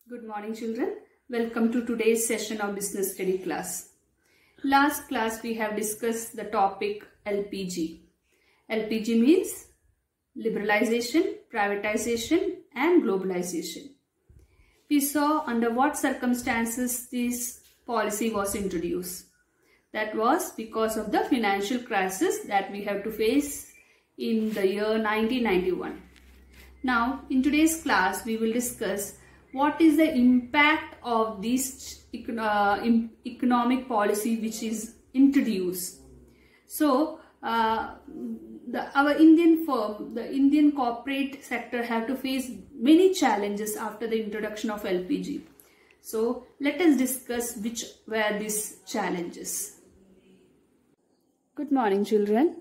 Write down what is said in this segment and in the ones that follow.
Good morning, children. Welcome to today's session of business study class. Last class we have discussed the topic LPG. LPG means liberalization, privatization and globalization. We saw under what circumstances this policy was introduced. That was because of the financial crisis that we have to face in the year 1991. Now, in today's class, we will discuss what is the impact of this economic policy which is introduced. So, our Indian firm, the Indian corporate sector have to face many challenges after the introduction of LPG. So, let us discuss which were these challenges. Good morning, children.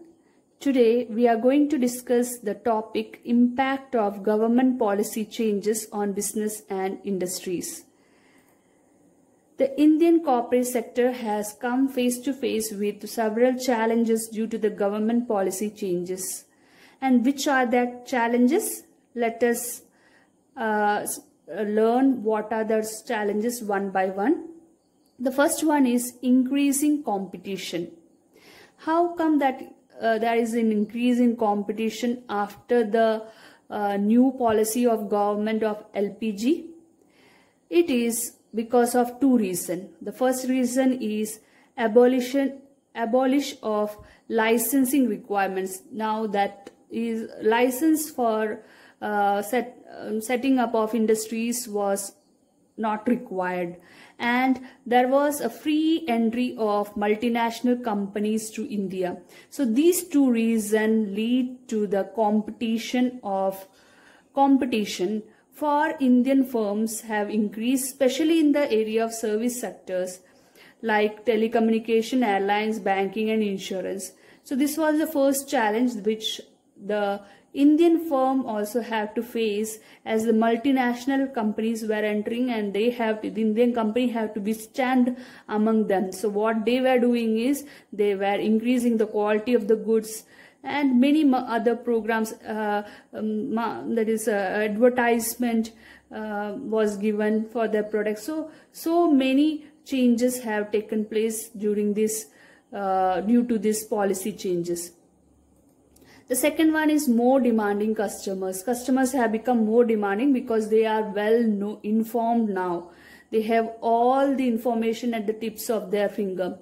Today we are going to discuss the topic impact of government policy changes on business and industries. The Indian corporate sector has come face to face with several challenges due to the government policy changes. And which are that challenges? Let us learn what are those challenges one by one. The first one is increasing competition. How come that there is an increase in competition after the new policy of government of LPG? It is because of two reasons. The first reason is abolish of licensing requirements. Now that is license for setting up of industries was not required, and there was a free entry of multinational companies to India. So these two reasons lead to the competition for Indian firms have increased, especially in the area of service sectors like telecommunication, airlines, banking and insurance. So this was the first challenge which the Indian firm also have to face, as the multinational companies were entering and the Indian company have to withstand among them. So what they were doing is they were increasing the quality of the goods, and many other programs, that is advertisement was given for their products. So many changes have taken place during this due to these policy changes. The second one is more demanding customers. Customers have become more demanding because they are well informed now. They have all the information at the tips of their finger.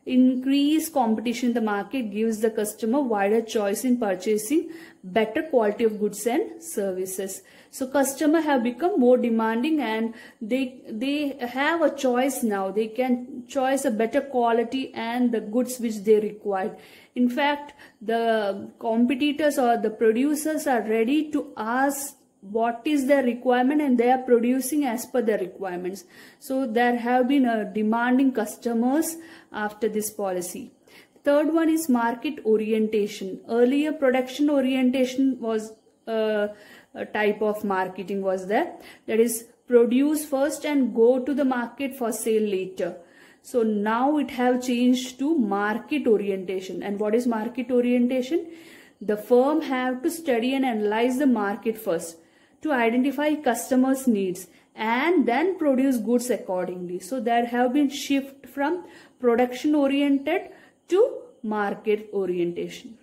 Increased competition in the market gives the customer wider choice in purchasing better quality of goods and services. So customers have become more demanding and they have a choice now. They can choose a better quality and the goods which they require. In fact, the competitors or the producers are ready to ask what is their requirement and they are producing as per their requirements. So there have been demanding customers after this policy. Third one is market orientation. Earlier production orientation was a type of marketing was there. That is produce first and go to the market for sale later. So now it have changed to market orientation. And what is market orientation? The firm have to study and analyze the market first to identify customers' needs and then produce goods accordingly. So there have been shift from production oriented to market orientation.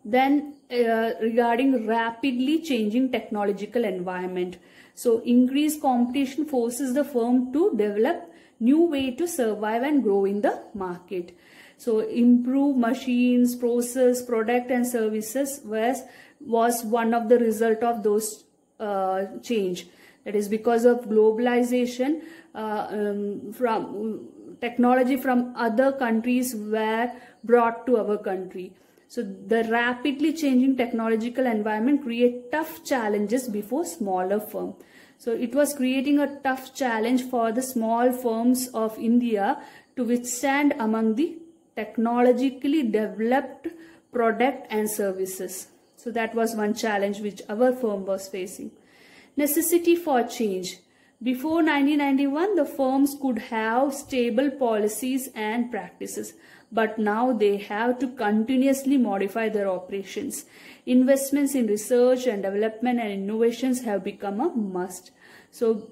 Then regarding rapidly changing technological environment. So increased competition forces the firm to develop new way to survive and grow in the market. So improve machines, process, product and services was one of the result of those change. That is because of globalization, from technology from other countries were brought to our country. So the rapidly changing technological environment create tough challenges before smaller firms. So it was creating a tough challenge for the small firms of India to withstand among the technologically developed product and services. So that was one challenge which our firm was facing. Necessity for change. Before 1991, the firms could have stable policies and practices. but now they have to continuously modify their operations. Investments in research and development and innovations have become a must. So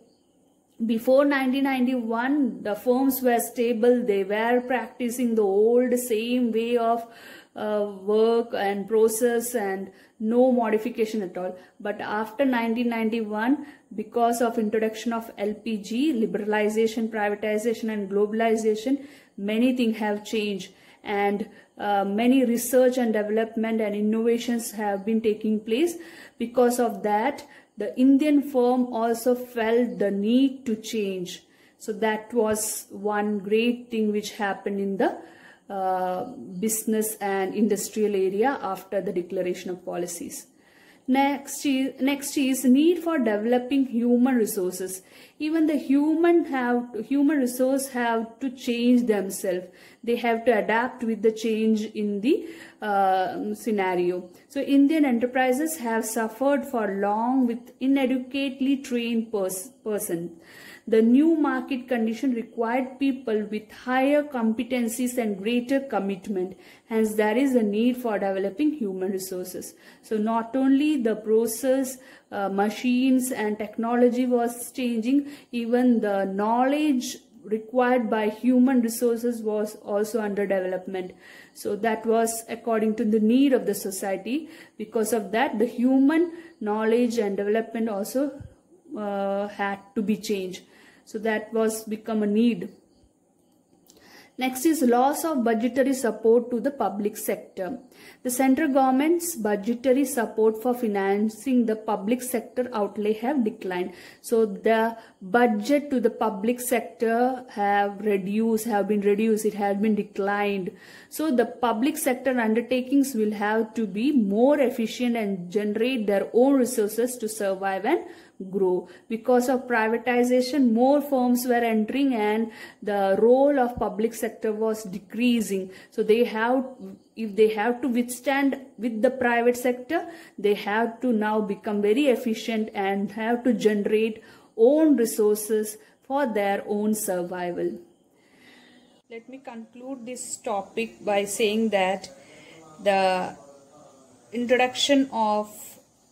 before 1991, the firms were stable. They were practicing the old same way of work and process and no modification at all. But after 1991, because of introduction of LPG, liberalization, privatization and globalization, many things have changed, and many research and development and innovations have been taking place. Because of that, the Indian firm also felt the need to change. So that was one great thing which happened in the business and industrial area after the declaration of policies. Next is need for developing human resources. Even the human resource have to change themselves. They have to adapt with the change in the scenario. So Indian enterprises have suffered for long with inadequately trained person. The new market condition required people with higher competencies and greater commitment. Hence, there is a need for developing human resources. So, not only the process, machines and technology was changing, even the knowledge required by human resources was also under development. So, that was according to the need of the society. Because of that, the human knowledge and development also had to be changed. So that was become a need. Next is loss of budgetary support to the public sector. The central government's budgetary support for financing the public sector outlay have declined. So the budget to the public sector have been reduced, it has been declined. So the public sector undertakings will have to be more efficient and generate their own resources to survive and grow. Because of privatization, more firms were entering and the role of public sector was decreasing. So if they have to withstand with the private sector, they have to now become very efficient and have to generate own resources for their own survival. Let me conclude this topic by saying that the introduction of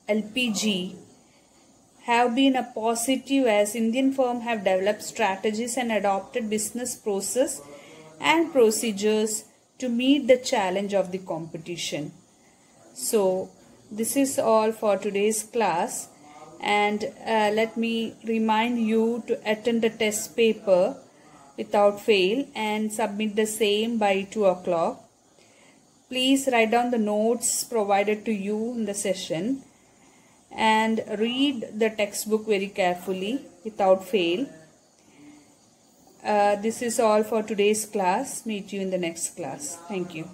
LPG have been a positive, as Indian firms have developed strategies and adopted business process and procedures to meet the challenge of the competition. So this is all for today's class, and let me remind you to attend the test paper without fail and submit the same by 2 o'clock. Please write down the notes provided to you in the session and read the textbook very carefully without fail. This is all for today's class. Meet you in the next class. Thank you.